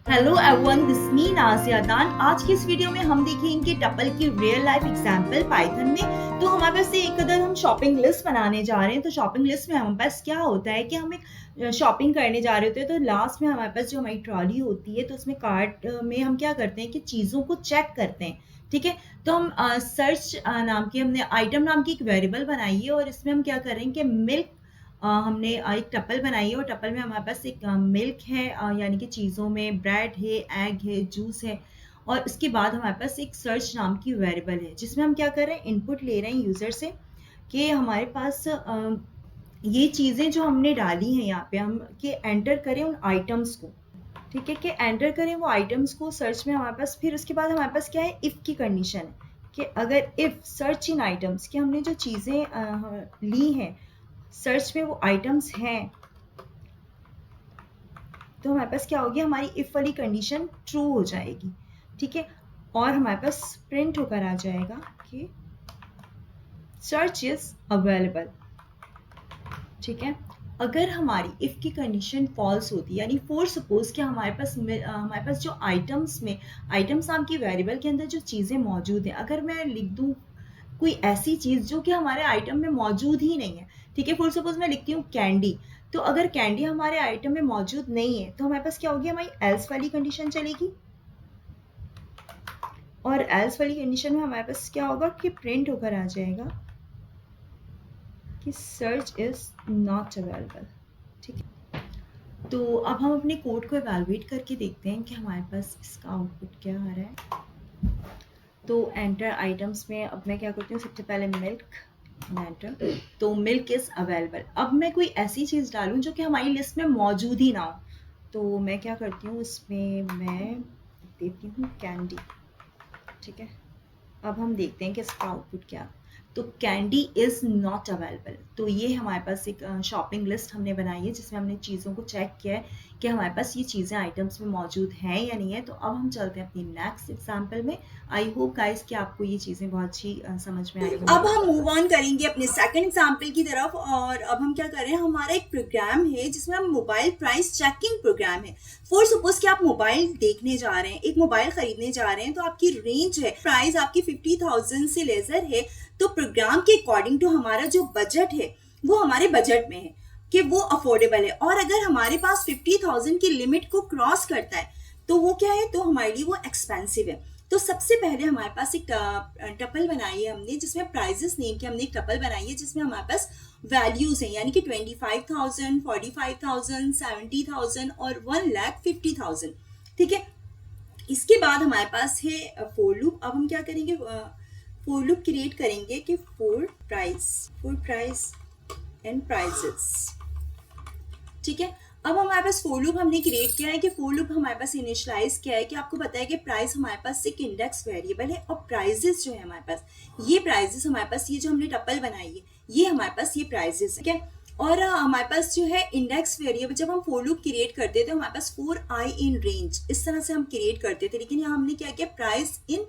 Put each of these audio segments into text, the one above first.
Hello everyone, this मी नाज़िया अदनान। आज की इस वीडियो में हम देखेंगे टपल की रियल लाइफ एग्जांपल पाइथन में। तो हमारे पास एक अगर हम शॉपिंग लिस्ट बनाने जा रहे हैं तो शॉपिंग लिस्ट में हमारे पास क्या होता है कि हम एक शॉपिंग करने जा रहे होते हैं, तो लास्ट में हमारे पास जो हमारी ट्रॉली होती है तो उसमें कार्ट में हम क्या करते हैं कि चीज़ों को चेक करते हैं। ठीक है, तो हम सर्च नाम की हमने आइटम नाम की एक वेरिएबल बनाई है और इसमें हम क्या करें कि मिल्क हमने एक टपल बनाई है और टपल में हमारे पास एक मिल्क है, यानी कि चीज़ों में ब्रेड है, एग है, जूस है। और उसके बाद हमारे पास एक सर्च नाम की वेरिएबल है जिसमें हम क्या कर रहे हैं, इनपुट ले रहे हैं यूज़र से कि हमारे पास ये चीज़ें जो हमने डाली हैं यहाँ पे हम कि एंटर करें उन आइटम्स को। ठीक है, कि एंटर करें वो आइटम्स को सर्च में हमारे पास। फिर उसके बाद हमारे पास क्या है, इफ़ की कंडीशन है कि अगर इफ़ सर्च इन आइटम्स कि हमने जो चीज़ें ली हैं सर्च में वो आइटम्स हैं, तो हमारे पास क्या होगी, हमारी इफ वाली कंडीशन ट्रू हो जाएगी। ठीक है, और हमारे पास प्रिंट होकर आ जाएगा कि सर्च इज अवेलेबल। ठीक है, अगर हमारी इफ की कंडीशन फॉल्स होती है, यानी फॉर सपोज कि हमारे पास जो आइटम्स नाम की वेरिएबल के अंदर जो चीज़ें मौजूद हैं, अगर मैं लिख दूं कोई ऐसी चीज़ जो कि हमारे आइटम में मौजूद ही नहीं है। ठीक है, फॉर सपोज मैं लिखती हूँ कैंडी, तो अगर कैंडी हमारे आइटम में मौजूद नहीं है तो हमारे पास क्या होगी, हमारी एल्स वाली कंडीशन चलेगी। और एल्स वाली कंडीशन में हमारे पास क्या होगा कि प्रिंट होकर आ जाएगा कि सर्च इज नॉट अवेलेबल। ठीक है, तो अब हम अपने कोड को इवैल्यूएट करके देखते हैं कि हमारे पास इसका आउटपुट क्या आ रहा है। तो एंटर आइटम्स में अब मैं क्या करती हूँ, सबसे पहले मिल्क एंटर, तो मिल्क इज अवेलेबल। अब मैं कोई ऐसी चीज़ डालूं जो कि हमारी लिस्ट में मौजूद ही ना हो, तो मैं क्या करती हूँ, इसमें मैं देती हूँ कैंडी। ठीक है, अब हम देखते हैं कि इसका आउटपुट क्या। तो कैंडी इज़ नॉट अवेलेबल। तो ये हमारे पास एक शॉपिंग लिस्ट हमने बनाई है जिसमें हमने चीज़ों को चेक किया है कि हमारे पास ये चीज़ें आइटम्स में मौजूद हैं या नहीं है। तो अब हम चलते हैं अपनी नेक्स्ट एग्जांपल में। आई होप गाइस कि आपको ये चीज़ें बहुत अच्छी समझ में आई होंगी। अब हम मूव ऑन करेंगे अपने सेकंड एग्जाम्पल की तरफ। और अब हम क्या कर रहे हैं, हमारा एक प्रोग्राम है जिसमें हम मोबाइल प्राइस चेकिंग प्रोग्राम है। फॉर सपोज कि आप मोबाइल देखने जा रहे हैं, एक मोबाइल खरीदने जा रहे हैं, तो आपकी रेंज है, प्राइस आपकी 50,000 से लेजर है। तो प्रोग्राम के अकॉर्डिंग टू हमारा जो बजट है वो हमारे बजट में है कि वो अफोर्डेबल है। और अगर हमारे पास 50,000 की लिमिट को क्रॉस करता है तो वो क्या है, तो हमारे लिए वो एक्सपेंसिव है। तो सबसे पहले हमारे पास एक टपल बनाई है हमने जिसमें प्राइजेस नेम की हमने एक टपल बनाई है जिसमें हमारे पास वैल्यूज हैं, यानी कि 25,000, 45,000, 70,000 और 1,50,000। ठीक है, इसके बाद हमारे पास है फोर लूप। अब हम क्या करेंगे, फोर लूप क्रिएट करेंगे कि फोर प्राइस एंड प्राइजेस। ठीक है, अब हमारे पास फोर लूप हमने क्रिएट किया है कि फोर लूप हमारे पास इनिशियलाइज किया है कि आपको पता है कि प्राइस हमारे पास एक इंडेक्स वेरिएबल है और प्राइजेस जो है हमारे पास, ये प्राइजेस हमारे पास, ये जो हमने टपल बनाई है ये हमारे पास ये प्राइजेस है। ठीक है, और हमारे पास जो है इंडेक्स वेरिएबल, जब हम फोर लूप क्रिएट करते थे हमारे पास 4i इन रेंज इस तरह से हम क्रिएट करते थे, लेकिन यहाँ हमने क्या किया, प्राइस इन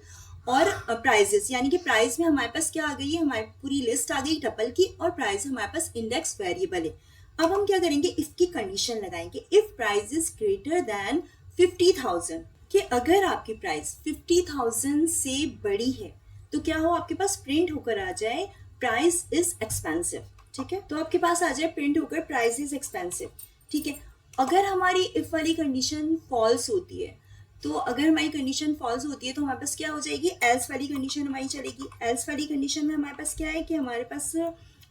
और प्राइजेस, यानी कि प्राइस में हमारे पास क्या आ गई है, हमारी पूरी लिस्ट आ गई टपल की, और प्राइस हमारे पास इंडेक्स वेरिएबल है। अब हम क्या करेंगे, इफ की कंडीशन लगाएंगे, if price is greater than 50,000, कि अगर आपकी प्राइस 50,000 से बड़ी है तो क्या हो, आपके पास प्रिंट होकर आ जाए प्राइस इज एक्सपेंसिव। ठीक है, तो आपके पास आ जाए प्रिंट होकर प्राइस इज एक्सपेंसिव। ठीक है, अगर हमारी इफ वाली कंडीशन फॉल्स होती है, तो अगर हमारी कंडीशन फॉल्स होती है तो हमारे पास क्या हो जाएगी, एल्स वाली कंडीशन हमारी चलेगी। एल्स वाली कंडीशन में हमारे पास क्या है कि हमारे पास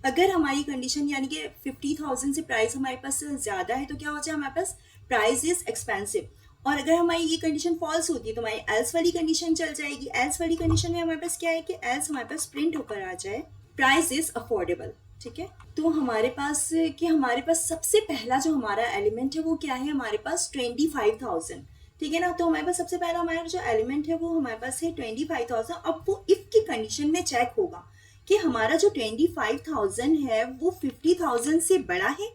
अगर हमारी कंडीशन यानी कि 50,000 से प्राइस हमारे पास ज़्यादा है तो क्या हो जाए, हमारे पास प्राइस इज एक्सपेंसिव। और अगर हमारी ये कंडीशन फॉल्स होती है तो हमारी एल्स वाली कंडीशन चल जाएगी। एल्स वाली कंडीशन में हमारे पास क्या है कि एल्स हमारे पास प्रिंट होकर आ जाए प्राइस इज अफोर्डेबल। ठीक है, तो हमारे पास सबसे पहला जो हमारा एलिमेंट है वो क्या है, हमारे पास 25,000। ठीक है ना, तो हमारे पास सबसे पहला हमारा जो एलिमेंट है वो हमारे पास है 25,000। अब वो इफ की कंडीशन में चेक होगा कि हमारा जो 25,000 है वो 50,000 से बड़ा है,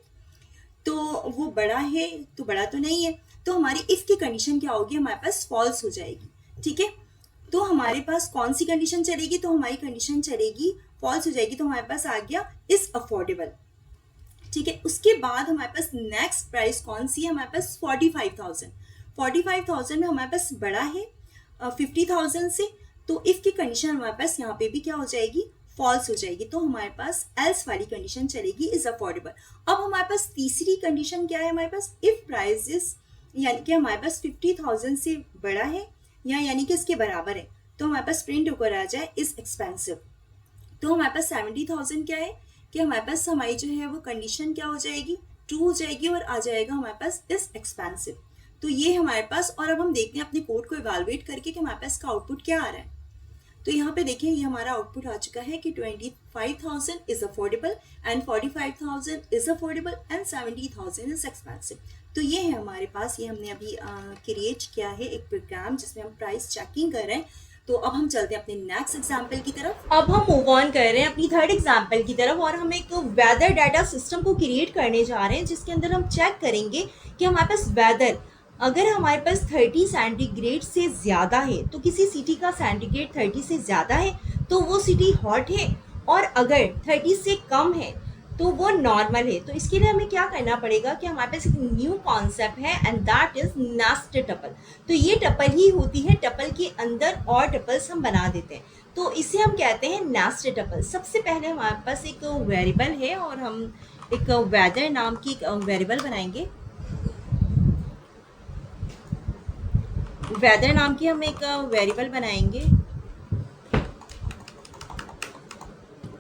तो वो बड़ा है तो बड़ा तो नहीं है, तो हमारी इफ की कंडीशन क्या होगी, हमारे पास फॉल्स हो जाएगी। ठीक है, तो हमारे पास कौन सी कंडीशन चलेगी, तो हमारी कंडीशन चलेगी फॉल्स हो जाएगी, तो हमारे पास आ गया इज अफोर्डेबल। ठीक है, उसके बाद हमारे पास नेक्स्ट प्राइस कौन सी है, हमारे पास 45,000। 45,000 में हमारे पास बड़ा है 50,000 से, तो इफ की कंडीशन हमारे पास यहाँ पे भी क्या हो जाएगी, फॉल्स हो जाएगी। तो हमारे पास एल्स वाली कंडीशन चलेगी, इज अफोर्डेबल। अब हमारे पास तीसरी कंडीशन क्या है हमारे पास, इफ प्राइस इज, यानी कि हमारे पास 50,000 से बड़ा है या यानी कि इसके बराबर है, तो हमारे पास प्रिंट होकर आ जाए इज एक्सपेंसिव। तो हमारे पास 70,000 क्या है कि हमारे पास हमारी जो है वो कंडीशन क्या हो जाएगी, ट्रू हो जाएगी और आ जाएगा हमारे पास इज एक्सपेंसिव। तो ये हमारे पास, और अब हम देखते हैं अपने कोड को इवेलुएट करके कि हमारे पास का आउटपुट क्या आ रहा है। तो यहाँ पे देखिए ये हमारा आउटपुट आ चुका है कि 25,000 is affordable and 45,000 is affordable and 70,000 is expensive. तो ये है हमारे पास, ये हमने अभी क्रिएट किया है एक प्रोग्राम जिसमें हम प्राइस चेकिंग कर रहे हैं। तो अब हम चलते हैं अपने नेक्स्ट एग्जाम्पल की तरफ। अब हम मूव ऑन कर रहे हैं अपनी थर्ड एग्जाम्पल की तरफ और हम एक वेदर डाटा सिस्टम को क्रिएट करने जा रहे हैं जिसके अंदर हम चेक करेंगे कि हमारे पास वेदर, अगर हमारे पास 30 सेंटीग्रेड से ज़्यादा है, तो किसी सिटी का सेंटीग्रेड 30 से ज़्यादा है तो वो सिटी हॉट है, और अगर 30 से कम है तो वो नॉर्मल है। तो इसके लिए हमें क्या करना पड़ेगा कि हमारे पास एक न्यू कॉन्सेप्ट है and that is nested tuple. तो ये टपल ही होती है, टपल के अंदर और टपल्स हम बना देते हैं, तो इसे हम कहते हैं नेस्टेड टपल। सबसे पहले हमारे पास एक वेरिएबल है और हम एक वेदर नाम की एक वेरिएबल बनाएंगे। वेदर नाम की हम एक वेरिएबल बनाएंगे।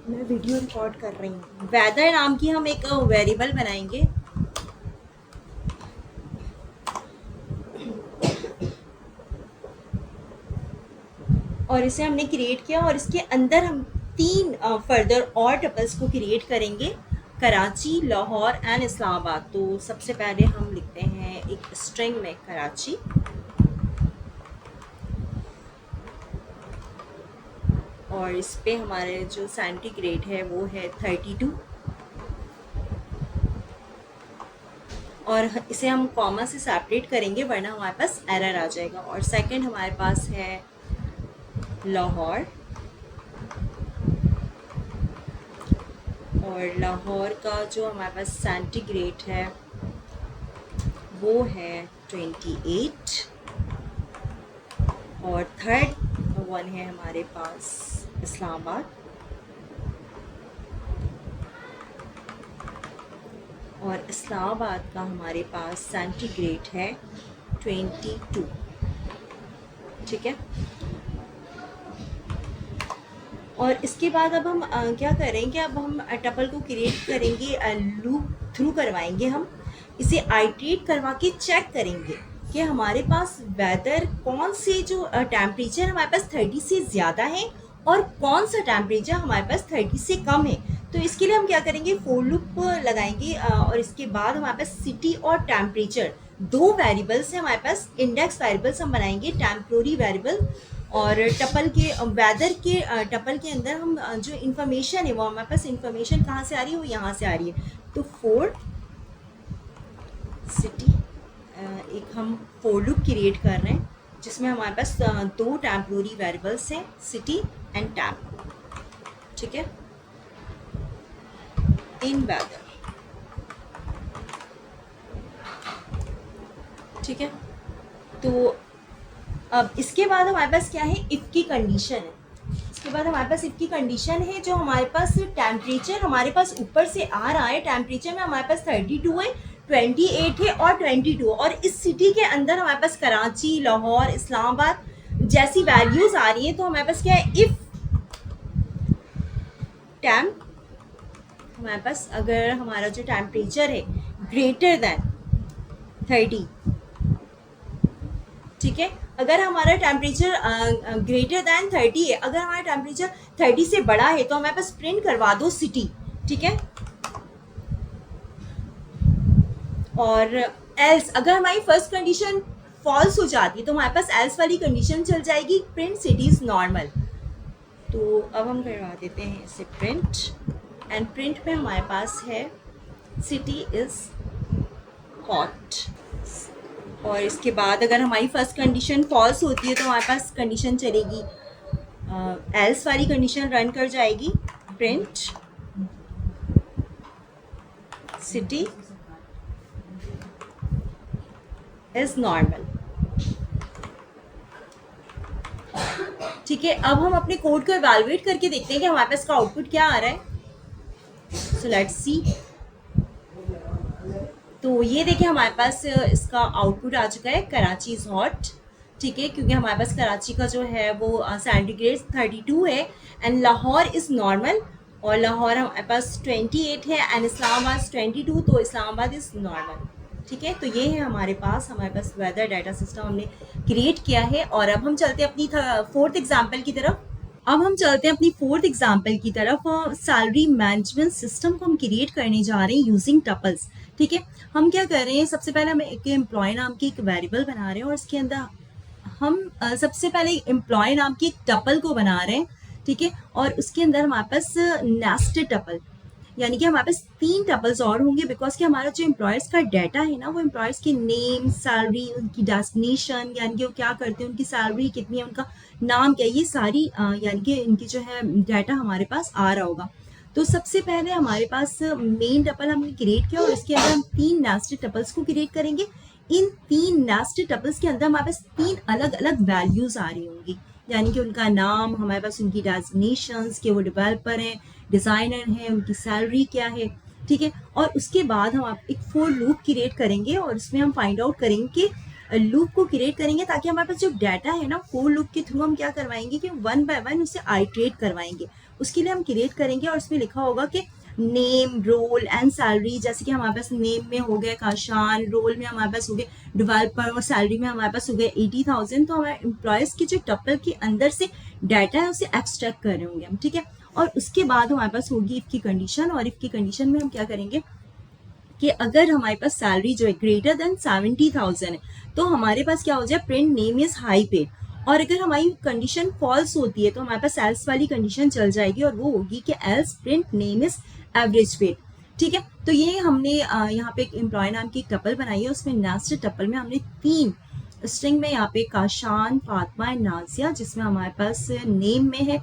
मैं वीडियो रिकॉर्ड कर रही हूँ। वेदर नाम की हम एक वेरिएबल बनाएंगे और इसे हमने क्रिएट किया और इसके अंदर हम 3 फर्दर और टपल्स को क्रिएट करेंगे, कराची, लाहौर एंड इस्लामाबाद। तो सबसे पहले हम लिखते हैं एक स्ट्रिंग में कराची, और इस पे हमारे जो सेंटीग्रेड है वो है 32, और इसे हम कॉमा से सेपरेट करेंगे वरना हमारे पास एरर आ जाएगा। और सेकंड हमारे पास है लाहौर, और लाहौर का जो हमारे पास सेंटीग्रेड है वो है 28, और थर्ड वन है हमारे पास इस्लामाबाद, और इस्लामाबाद का हमारे पास सेंटीग्रेड है 22। ठीक है, और इसके बाद अब हम क्या करेंगे, अब हम टपल को क्रिएट करेंगे, लूप थ्रू करवाएंगे, हम इसे आइट्रेट करवा के चेक करेंगे कि हमारे पास वेदर कौन से जो टेम्परेचर हमारे पास 30 से ज़्यादा है और कौन सा टेम्परेचर हमारे पास 30 से कम है। तो इसके लिए हम क्या करेंगे, फोर लूप लगाएंगे और इसके बाद हमारे पास सिटी और टेम्परेचर 2 वेरिएबल्स हैं हमारे पास, इंडेक्स वेरिएबल्स हम बनाएंगे, टेम्पोररी वेरिएबल, और टपल के वेदर के टपल के अंदर हम जो इन्फॉर्मेशन है वो हमारे पास इन्फॉर्मेशन कहाँ से आ रही है, वो यहाँ से आ रही है। तो 4 सिटी, एक हम फोर लूप क्रिएट कर रहे हैं जिसमें हमारे पास 2 टेम्पोररी वेरिएबल्स हैं, सिटी एंड टैप। ठीक है, इन वेदर। ठीक है, तो अब इसके बाद हमारे पास क्या है, इफ़ की कंडीशन है। इसके बाद हमारे पास इफ़ की कंडीशन है, जो हमारे पास टेम्परेचर हमारे पास ऊपर से आ रहा है, टेम्परेचर में हमारे पास 32 है, 28 है और 22, और इस सिटी के अंदर हमारे पास कराची, लाहौर, इस्लामाबाद जैसी वैल्यूज आ रही है। तो हमारे पास क्या है, इफ़ टेम्प, हमारे पास अगर हमारा जो टेम्परेचर है ग्रेटर दैन 30, ठीक है, अगर हमारा टेम्परेचर ग्रेटर दैन 30 है, अगर हमारा टेम्परेचर 30 से बड़ा है तो हमारे पास प्रिंट करवा दो सिटी। ठीक है, और एल्स, अगर हमारी फर्स्ट कंडीशन फॉल्स हो जाती है तो हमारे पास एल्स वाली कंडीशन चल जाएगी, प्रिंट सिटीज नॉर्मल। तो अब हम करवा देते हैं इसे प्रिंट, एंड प्रिंट में हमारे पास है सिटी इज हॉट, और इसके बाद अगर हमारी फर्स्ट कंडीशन फॉल्स होती है तो हमारे पास कंडीशन चलेगी, एल्स वाली कंडीशन रन कर जाएगी, प्रिंट सिटी इज नॉर्मल। ठीक है, अब हम अपने कोड को इवैल्यूएट करके देखते हैं कि हमारे पास का आउटपुट क्या आ रहा है। So let's see. तो ये देखिए हमारे पास इसका आउटपुट आ चुका है, कराची इज़ हॉट। ठीक है, क्योंकि हमारे पास कराची का जो है वो सेंटीग्रेड 32 है एंड लाहौर इज़ नॉर्मल, और लाहौर हमारे पास 28 है एंड इस्लामाबाद 22, तो इस्लामाबाद इज़ नॉर्मल। ठीक है, तो ये है हमारे पास वेदर डाटा सिस्टम हमने क्रिएट किया है। और अब हम चलते हैं अपनी फोर्थ एग्जाम्पल की तरफ। सैलरी मैनेजमेंट सिस्टम को हम क्रिएट करने जा रहे हैं यूजिंग टपल्स। ठीक है, हम क्या कर रहे हैं, सबसे पहले हम एक एम्प्लॉय नाम की एक वेरिएबल बना रहे हैं और इसके अंदर हम सबसे पहले एम्प्लॉय नाम की एक टपल को बना रहे हैं। ठीक है, और उसके अंदर हमारे पास नेस्टेड टपल, यानी कि हमारे पास 3 टपल्स और होंगे, बिकॉज कि हमारा जो एम्प्लॉयर्स का डाटा है ना, वो एम्प्लॉयर्स के नेम, सैलरी, उनकी डेस्टिनेशन, यानी कि वो क्या करते हैं, उनकी सैलरी कितनी है, उनका नाम क्या है, ये सारी यानी कि इनकी जो है डाटा हमारे पास आ रहा होगा। तो सबसे पहले हमारे पास मेन टपल हमने क्रिएट किया और इसके अंदर हम 3 नेस्टेड टपल्स को क्रिएट करेंगे। इन 3 नेस्टेड टपल्स के अंदर हमारे पास 3 अलग अलग वैल्यूज आ रही होंगी, यानी कि उनका नाम, हमारे पास उनकी डेजिग्नेशंस कि वो डेवलपर हैं, डिज़ाइनर हैं, उनकी सैलरी क्या है। ठीक है, और उसके बाद हम आप एक फॉर लूप क्रिएट करेंगे और उसमें हम फाइंड आउट करेंगे कि लूप को क्रिएट करेंगे ताकि हमारे पास जो डाटा है ना, फॉर लूप के थ्रू हम क्या करवाएंगे कि 1 बाय 1 उसे आइट्रेट करवाएंगे। उसके लिए हम क्रिएट करेंगे और उसमें लिखा होगा कि नेम, रोल एंड सैलरी, जैसे कि हमारे पास नेम में हो गया काशान, रोल में हमारे पास हो गए डेवलपर और सैलरी में हमारे पास हो गया 80,000। तो हमारे एम्प्लॉयज़ की जो टपल के अंदर से डाटा है उसे एक्सट्रैक्ट कर रहे होंगे हम। ठीक है, और उसके बाद हमारे पास होगी इफ़ की कंडीशन, और इफ़ की कंडीशन में हम क्या करेंगे कि अगर हमारे पास सैलरी जो है ग्रेटर देन 70,000 है तो हमारे पास क्या हो जाए, print name is high paid. और अगर हमारी कंडीशन फॉल्स होती है तो हमारे पास एल्स वाली कंडीशन चल जाएगी और वो होगी कि else print name is average paid. ठीक है, तो ये हमने यहाँ पे एक एम्प्लॉय नाम की टपल बनाई है, उसमें नेस्टेड टपल में हमने 3 स्ट्रिंग में यहाँ पे काशान, फातिमा एंड नाजिया, जिसमें हमारे पास नेम में है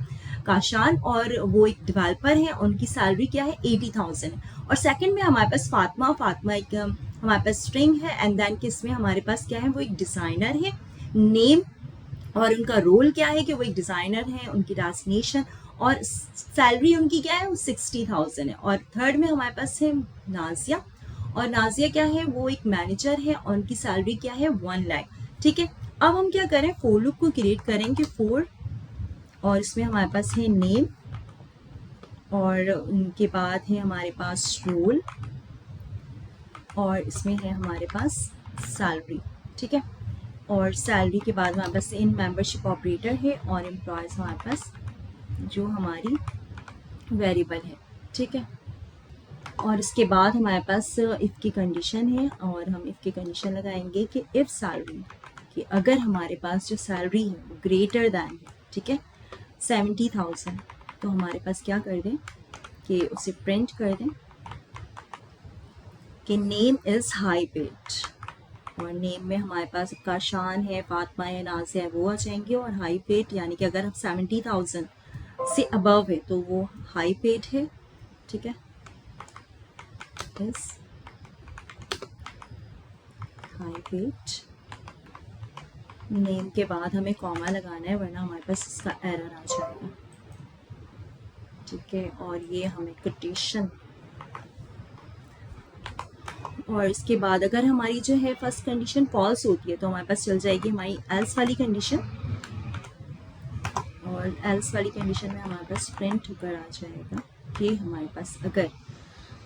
काशान और वो एक डेवलपर है, उनकी सैलरी क्या है 80,000 है। और सेकंड में हमारे पास फातिमा एक हमारे पास स्ट्रिंग है एंड देन किसमें हमारे पास क्या है, वो एक डिज़ाइनर है, नेम और उनका रोल क्या है कि वो एक डिज़ाइनर है, उनकी डेस्टिनेशन और सैलरी उनकी क्या है, वो 60,000 है। और थर्ड में हमारे पास है नाजिया, और नाजिया क्या है, वो एक मैनेजर है और उनकी सैलरी क्या है 1 लाख। ठीक है, अब हम क्या करें, फॉर लूप को क्रिएट करेंगे फॉर, और इसमें हमारे पास है नेम और उनके बाद है हमारे पास रोल और इसमें है हमारे पास सैलरी। ठीक है, और सैलरी के बाद हमारे पास इन मेंबरशिप ऑपरेटर है और एम्प्लॉयज़ हमारे पास जो हमारी वेरिएबल है। ठीक है, और इसके बाद हमारे पास इफ़ की कंडीशन है और हम इफ़ की कंडीशन लगाएंगे कि इफ़ सैलरी, कि अगर हमारे पास जो सैलरी है वो ग्रेटर दैन है, ठीक है 70,000, तो हमारे पास क्या कर दें कि उसे प्रिंट कर दें कि नेम इज़ हाई पेड, और नेम में हमारे पास काशान है, फातिमा है, नाज़िया है, वो आ जाएंगे। और हाई पेड यानी कि अगर हम 70,000 से अबव है तो वो हाई पेड है। ठीक है, हाई पेड। नेम के बाद हमें कॉमा लगाना है वरना हमारे पास इसका एरर आ जाएगा। ठीक है, और ये हमें कोटेशन, और इसके बाद अगर हमारी जो है फर्स्ट कंडीशन फॉल्स होती है तो हमारे पास चल जाएगी हमारी एल्स वाली कंडीशन, और एल्स वाली कंडीशन में हमारे पास प्रिंट होकर आ जाएगा कि हमारे पास अगर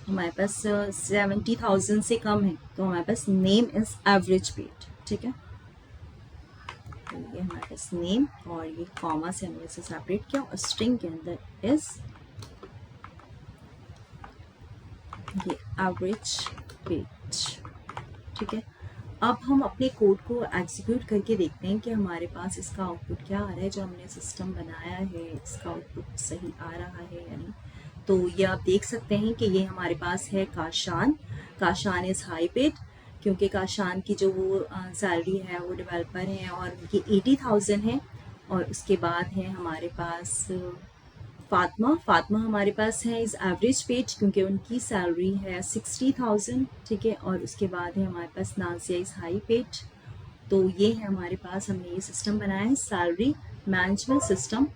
हमारे पास 70,000 से कम है तो हमारे पास नेम इज़ एवरेज पेड। ठीक है, तो ये हमारे पास नेम और ये कॉमा से हमने इसे सेपरेट किया और स्ट्रिंग के अंदर इज़ ये एवरेज पेड। ठीक है, अब हम अपने कोड को एग्जीक्यूट करके देखते हैं कि हमारे पास इसका आउटपुट क्या आ रहा है, जो हमने सिस्टम बनाया है इसका आउटपुट सही आ रहा है या नहीं। तो ये आप देख सकते हैं कि ये हमारे पास है काशान इज़ हाई पेड, क्योंकि काशान की जो वो सैलरी है वो डेवलपर हैं और उनकी 80,000 है। और उसके बाद है हमारे पास फातिमा हमारे पास है इज़ एवरेज पेड क्योंकि उनकी सैलरी है 60,000। ठीक है, और उसके बाद है हमारे पास नाज़िया इज़ हाई पेड। तो ये है हमारे पास, हमने ये सिस्टम बनाया है सैलरी मैनेजमेंट सिस्टम।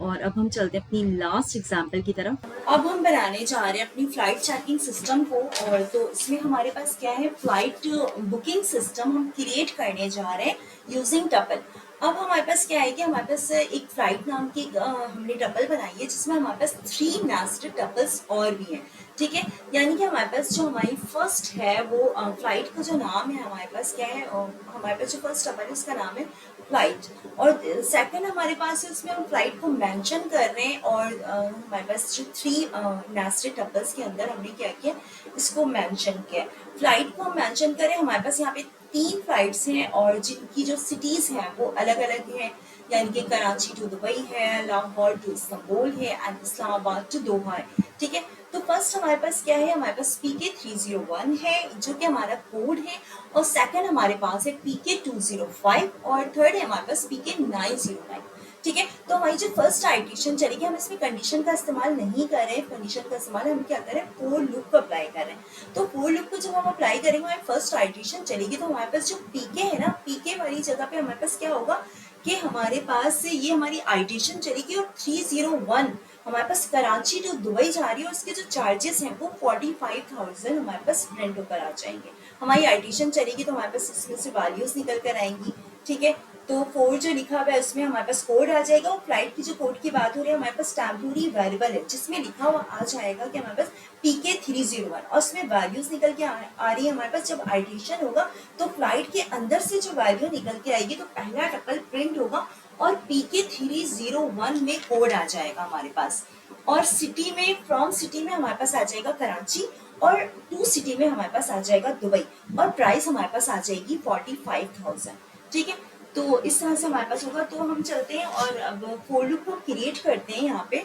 और अब हम चलते हैं अपनी लास्ट एग्जाम्पल की तरफ। अब हम बनाने जा रहे हैं अपनी फ्लाइट चेकिंग सिस्टम को, और तो इसमें हमारे पास क्या है, फ्लाइट बुकिंग सिस्टम हम क्रिएट करने जा रहे हैं यूजिंग टपल। अब हमारे पास क्या है कि हमारे पास एक फ्लाइट नाम की हमने टपल बनाई है जिसमें हमारे पास 3 नेस्टेड टपल्स और भी हैं, ठीक है। यानी कि हमारे पास जो हमारी फर्स्ट है वो फ्लाइट का जो नाम है हमारे पास क्या है, हमारे पास जो फर्स्ट टपल है उसका नाम है फ्लाइट, और सेकंड हमारे पास है उसमें हम फ्लाइट को मेंशन कर रहे हैं, और हमारे पास जो 3 नेस्टेड टपल्स के अंदर हमने क्या किया, इसको मेंशन किया। फ्लाइट को हम मेंशन करें, हमारे पास यहाँ पे 3 फ्लाइट्स हैं और जिनकी जो सिटीज़ हैं वो अलग अलग हैं, यानी कि कराची टू दुबई है, लाहौर टू इस्तांबुल है, एंड इस्लामाबाद टू दोहा है, ठीक है। तो फर्स्ट हमारे पास क्या है, हमारे पास PK301 है जो कि हमारा कोड है, और सेकंड हमारे पास है PK205, और थर्ड है हमारे पास PK909, ठीक है। तो हमारी जो फर्स्ट आइट्रेशन चलेगी, हम इसमें कंडीशन का इस्तेमाल नहीं कर रहे हैं, कंडीशन का इस्तेमाल हम क्या कर रहे हैं, फोर लूप को अप्लाई कर रहे हैं। तो फोर लूप को जब हम अप्लाई करेंगे हमारी फर्स्ट आइट्रेशन चलेगी, तो हमारे पास जो पीके है ना, पीके वाली जगह पे हमारे पास क्या होगा कि हमारे पास से ये हमारी आइट्रेशन चलेगी, और 301 हमारे पास कराची टू दुबई जा रही है, और उसके जो चार्जेस हैं वो 45,000 हमारे पास प्रिंट होकर आ जाएंगे। हमारी आइट्रेशन चलेगी तो हमारे पास इसमें से वैल्यूज निकल कर आएंगी, ठीक है। तो 4 जो लिखा हुआ है उसमें हमारे पास कोड आ जाएगा, और फ्लाइट की जो कोड की बात हो रही है हमारे पास टेम्पोररी वेरिएबल है जिसमें लिखा हुआ आ जाएगा कि हमारे पास PK301, और उसमें वैल्यूज निकल के आ रही है हमारे पास। जब आइट्रेशन होगा तो फ्लाइट के अंदर से जो वैल्यू निकल के आएगी तो पहला टपल प्रिंट होगा, और PK301 में कोड आ जाएगा हमारे पास, और सिटी में, फ्रॉम सिटी में हमारे पास आ जाएगा कराची, और टू सिटी में हमारे पास आ जाएगा दुबई, और प्राइस हमारे पास आ जाएगी 45,000, ठीक है। तो इस तरह से हमारे पास होगा। तो हम चलते हैं और अब फोर लूप को क्रिएट करते हैं यहाँ पे।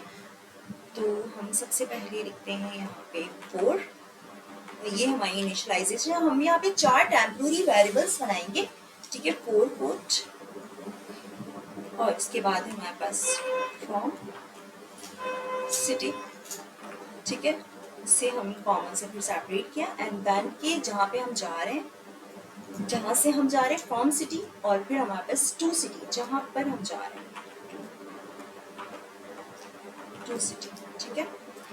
तो हम सबसे पहले लिखते हैं यहाँ पे 4, ये हमारी इनिशियलाइजेशन है। हम यहाँ पे 4 टेम्पोररी वेरिएबल्स बनाएंगे, ठीक है, 4 कोट, और इसके बाद हमारे पास फ्रॉम सिटी, ठीक है, इससे हम कॉमन से फिर सेपरेट किया, एंड देन के जहाँ पे हम जा रहे हैं, जहाँ से हम जा रहे हैं फ्रॉम सिटी, और फिर हमारे पास टू सिटी जहाँ पर हम जा रहे हैं, टू सिटी, ठीक है,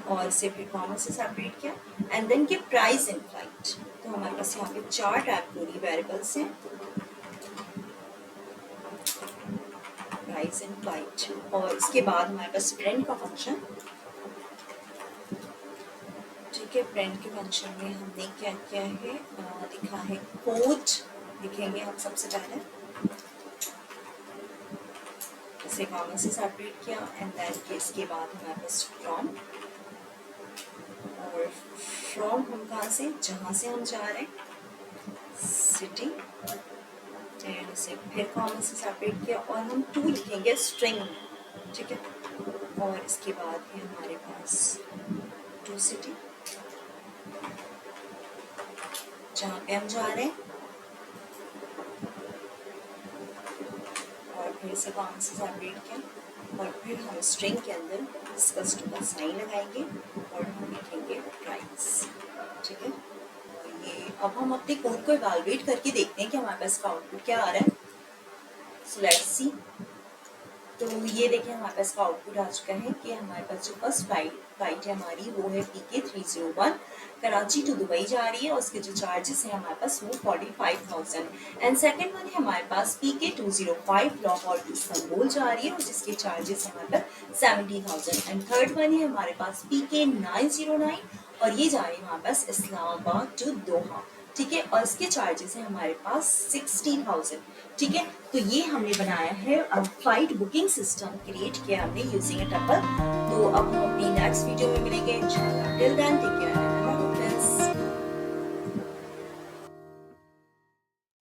और इसे फिर कॉमन से सेपरेट किया, एंड देन के प्राइस इन फ्लाइट। तो हमारे पास यहाँ पे 4 टेम्पोररी वेरिएबल्स हैं, प्राइस इन फ्लाइट, और इसके बाद हमारे पास प्रिंट का फंक्शन, ठीक है। प्रिंट के फंक्शन में हमने क्या किया है, लिखा है कोड, लिखेंगे हम सबसे पहले, इसे कॉमन से सेपरेट किया, एंड देन के इसके बाद हमारे पास फ्रॉम, और फ्रॉम हम कहाँ से, जहाँ से हम जा रहे हैं, सिटी, एंड इसे फिर कॉमन से सेपरेट किया, और हम 2 लिखेंगे स्ट्रिंग, ठीक है, और इसके बाद है हमारे पास टू सिटी जहाँ पे हम जा रहे हैं, और फिर से कॉमन से सेपरेट किया, और फिर हम स्ट्रिंग के अंदर इसका साइन लगाएंगे, और हम लिखेंगे प्राइस, ठीक है। ये अब हम अपने कोड को इवैल्यूएट करके देखते हैं कि हमारे पास का आउटपुट क्या आ रहा है। So let's see. तो ये देखिए हमारे पास का आउटपुट आ चुका है कि हमारे पास जो फर्स्ट फ्लाइट है हमारी वो है PK301, कराची टू दुबई जा रही है, और उसके जो चार्जेस हैं हमारे पास वो 45,000, एंड सेकंड वन है हमारे पास PK205, लाहौर टू इस्तांबुल जा रही है, और जिसके चार्जेस हैं हमारे पास 70,000, एंड थर्ड वन है हमारे पास PK909, और ये जा रही है हमारे पास इस्लामाबाद टू दोहा, ठीक है, और इसके चार्जेस हैं हमारे पास 60,000, ठीक है। तो ये हमने बनाया है फ्लाइट बुकिंग सिस्टम, क्रिएट किया हमने यूजिंग अ टपल। तो अब हम अपनी नेक्स्ट वीडियो में मिलेंगे इंशाल्लाह। Till then take care.